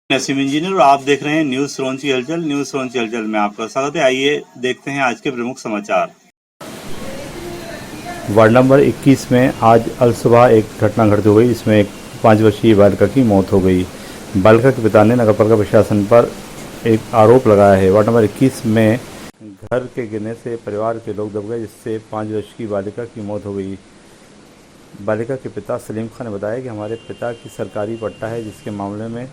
Naseem engineer और आप देख रहे हैं न्यूज सिरोंची हलचल। न्यूज सिरोंची हलचल में आपका स्वागत है। आइए देखते हैं आज के प्रमुख समाचार। वार्ड नंबर 21 में आज अलसुबह एक घटना घटित हो गई, जिसमें एक 5 वर्षीय बालिका की मौत हो गई। बालिका के पिता ने नगरपालिका प्रशासन पर एक आरोप लगाया है। वार्ड नंबर 21 में घर के गिरने से परिवार के लोग दब गए, जिससे 5 वर्ष की बालिका की मौत हो गई। बालिका के पिता सलीम खान ने बताया कि हमारे पिता की सरकारी पट्टा है, जिसके मामले में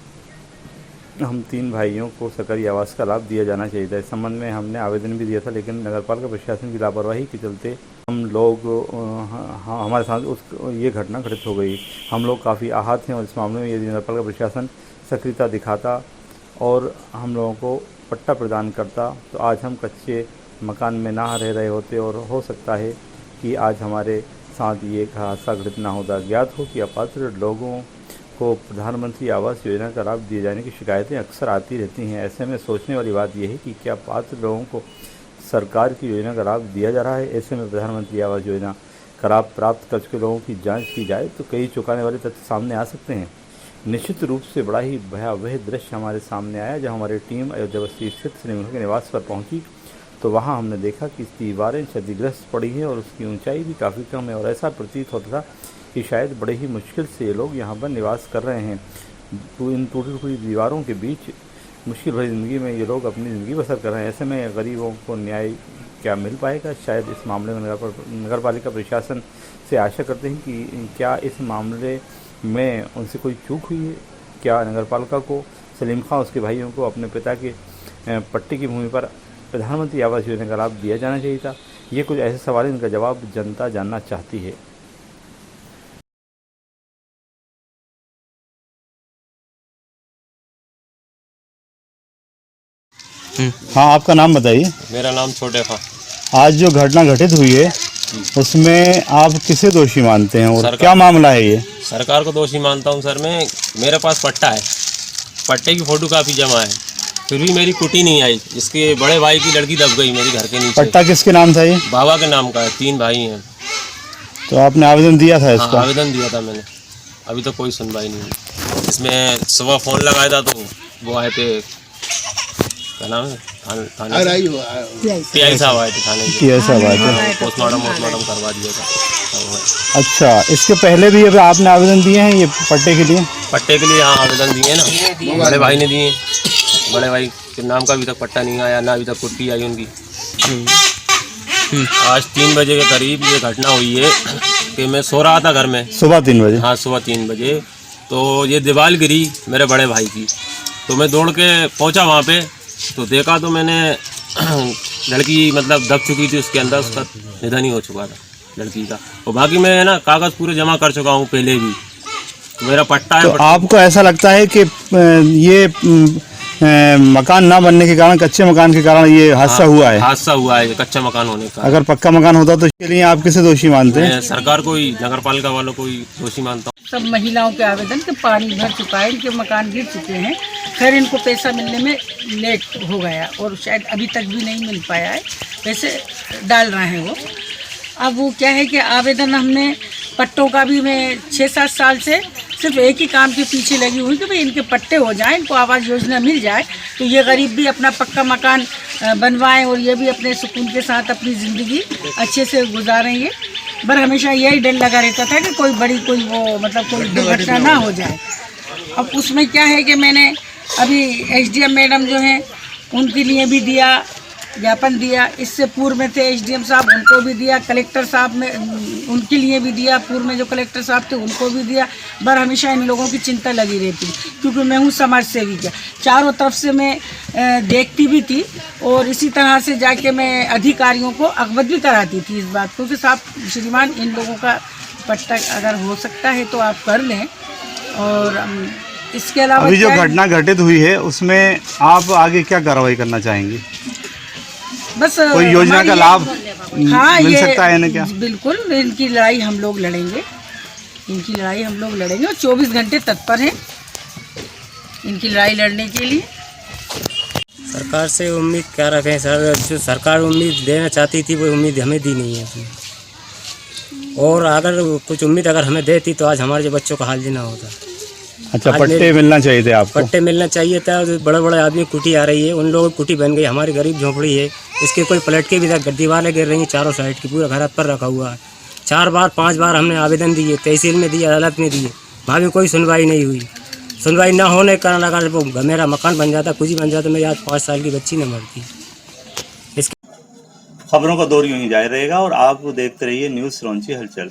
हम 3 भाइयों को सरकारी आवास का लाभ दिया जाना चाहिए था। इस संबंध में हमने आवेदन भी दिया था, लेकिन नगरपालिका प्रशासन की लापरवाही के चलते हम लोग हमारे साथ ये घटना घटित हो गई। हम लोग काफ़ी आहत हैं और इस मामले में यदि नगरपालिका प्रशासन सक्रियता दिखाता और हम लोगों को पट्टा प्रदान करता तो आज हम कच्चे मकान में ना रह रहे होते और हो सकता है कि आज हमारे साथ ये हादसा घटित ना होता। ज्ञात हो कि अपात्र लोगों को प्रधानमंत्री आवास योजना का लाभ दिए जाने की शिकायतें अक्सर आती रहती हैं। ऐसे में सोचने वाली बात यह है कि क्या पात्र लोगों को सरकार की योजना का लाभ दिया जा रहा है। ऐसे में प्रधानमंत्री आवास योजना का लाभ प्राप्त कर चुके लोगों की जांच की जाए तो कई चौंकाने वाले तथ्य सामने आ सकते हैं। निश्चित रूप से बड़ा ही भयावह दृश्य हमारे सामने आया, जहाँ हमारी टीम अयोध्या बस्ती स्थित सलीम के निवास पर पहुँची तो वहाँ हमने देखा कि दीवारें क्षतिग्रस्त पड़ी हैं और उसकी ऊंचाई भी काफ़ी कम है और ऐसा प्रतीत होता था कि शायद बड़े ही मुश्किल से ये लोग यहाँ पर निवास कर रहे हैं। तो इन टूटी फूटी दीवारों के बीच मुश्किल भरी ज़िंदगी में ये लोग अपनी ज़िंदगी बसर कर रहे हैं। ऐसे में गरीबों को न्याय क्या मिल पाएगा? शायद इस मामले में नगरपालिका प्रशासन से आशा करते हैं कि क्या इस मामले में उनसे कोई चूक हुई है। क्या नगरपालिका को सलीम खां उसके भाइयों को अपने पिता के पट्टे की भूमि पर प्रधानमंत्री आवास योजना का लाभ दिया जाना चाहिए था? ये कुछ ऐसे सवाल, इनका जवाब जनता जानना चाहती है। हाँ, आपका नाम बताइए। मेरा नाम छोटे खां। आज जो घटना घटित हुई है उसमें आप किसे दोषी मानते हैं और क्या मामला है ये? सरकार को दोषी मानता हूँ सर। मैं मेरे पास पट्टा है, पट्टे की फोटो काफ़ी जमा है, फिर भी मेरी कुटी नहीं आई। इसके बड़े भाई की लड़की दब गई मेरे घर के नीचे। पट्टा किसके नाम था ये? बाबा के नाम का है, 3 भाई हैं। तो आपने आवेदन दिया था इसका? हाँ, आवेदन दिया था मैंने, अभी तक कोई सुनवाई नहीं हुई। इसमें सुबह फ़ोन लगाया था तो वो आए थे, क्या नाम है, थाने टीआई साहब आए थे, थाने टीआई साहब आए थे, पोस्टमार्टम करवा दिया था। अच्छा, इसके पहले भी अब आपने आवेदन दिए हैं ये पट्टे के लिए? पट्टे के लिए हाँ आवेदन दिए ना, बड़े भाई ने दिए। बड़े भाई के नाम का अभी तक पट्टा नहीं आया, ना अभी तक कुट्टी आई उनकी। आज 3 बजे के करीब ये घटना हुई है कि मैं सो रहा था घर में। सुबह 3 बजे? हाँ, सुबह 3 बजे। तो ये दीवार गिरी मेरे बड़े भाई की, तो मैं दौड़ के पहुंचा वहाँ पे, तो देखा तो मैंने लड़की मतलब दब चुकी थी, उसके अंदर उसका निधन ही हो चुका था लड़की का। और बाकी मैं ना कागज़ पूरे जमा कर चुका हूँ पहले भी, तो मेरा पट्टा है। तो आपको ऐसा लगता है कि ये मकान ना बनने के कारण, कच्चे मकान के कारण ये हादसा हुआ है? हादसा हुआ है कच्चा मकान होने का। अगर पक्का मकान होता तो इसके लिए आप किसे दोषी मानते हैं? सरकार को ही, नगरपालिका वालों को ही दोषी मानता हूँ। सब महिलाओं के आवेदन के पानी भर चुका है, इनके मकान गिर चुके हैं। खैर इनको पैसा मिलने में लेट हो गया और शायद अभी तक भी नहीं मिल पाया है, पैसे डाल रहे हैं वो। अब वो क्या है कि आवेदन हमने पट्टों का भी, मैं 6-7 साल से सिर्फ एक ही काम के पीछे लगी हुई कि भाई इनके पट्टे हो जाएं, इनको आवास योजना मिल जाए तो ये गरीब भी अपना पक्का मकान बनवाएं और ये भी अपने सुकून के साथ अपनी ज़िंदगी अच्छे से गुजारेंगे। पर हमेशा यही डर लगा रहता था कि कोई बड़ी कोई दुर्घटना ना हो जाए। अब उसमें क्या है कि मैंने अभी एसडीएम मैडम जो हैं उनके लिए भी दिया, ज्ञापन दिया। इससे पूर्व में थे एसडीएम साहब, उनको भी दिया। कलेक्टर साहब में उनके लिए भी दिया, पूर्व में जो कलेक्टर साहब थे उनको भी दिया। पर हमेशा इन लोगों की चिंता लगी रहती, क्योंकि मैं हूँ समाज सेवी का, चारों तरफ से मैं देखती भी थी और इसी तरह से जाके मैं अधिकारियों को अवगत भी कराती थी इस बात को कि साहब श्रीमान इन लोगों का पट्टा अगर हो सकता है तो आप कर लें। और इसके अलावा अभी जो घटना घटित हुई है उसमें आप आगे क्या कार्रवाई करना चाहेंगे? बस कोई योजना का लाभ हाँ, मिल सकता है ना? क्या बिल्कुल, इनकी लड़ाई हम लोग लड़ेंगे, इनकी लड़ाई हम लोग लड़ेंगे और 24 घंटे तत्पर हैं इनकी लड़ाई लड़ने के लिए। सरकार से उम्मीद क्या रखें सर? जो सरकार उम्मीद देना चाहती थी वो उम्मीद हमें दी नहीं है। और अगर कुछ उम्मीद अगर हमें देती तो आज हमारे जो बच्चों का हाल जी ना होता। अच्छा, आज पट्टे मिलना चाहिए थे आपको। पट्टे मिलना चाहिए था। बड़े बड़े आदमी कुटी आ रही है, उन लोगों की कुटी बन गई, हमारी गरीब झोंपड़ी है, इसके कोई पलट के भी दीवारें गिर रही हैं चारों साइड की, पूरा घर पर रखा हुआ है। 4 बार 5 बार हमने आवेदन दिए, तहसील में दिए, अदालत में दिए, वहाँ भी कोई सुनवाई नहीं हुई। सुनवाई ना होने के कारण अगर मेरा मकान बन जाता, कुछ ही बन जाता, मेरी आज 5 साल की बच्ची न मरती। खबरों का दौर यूं ही जारी रहेगा और आप देखते रहिए न्यूज़ सिरोंची हलचल।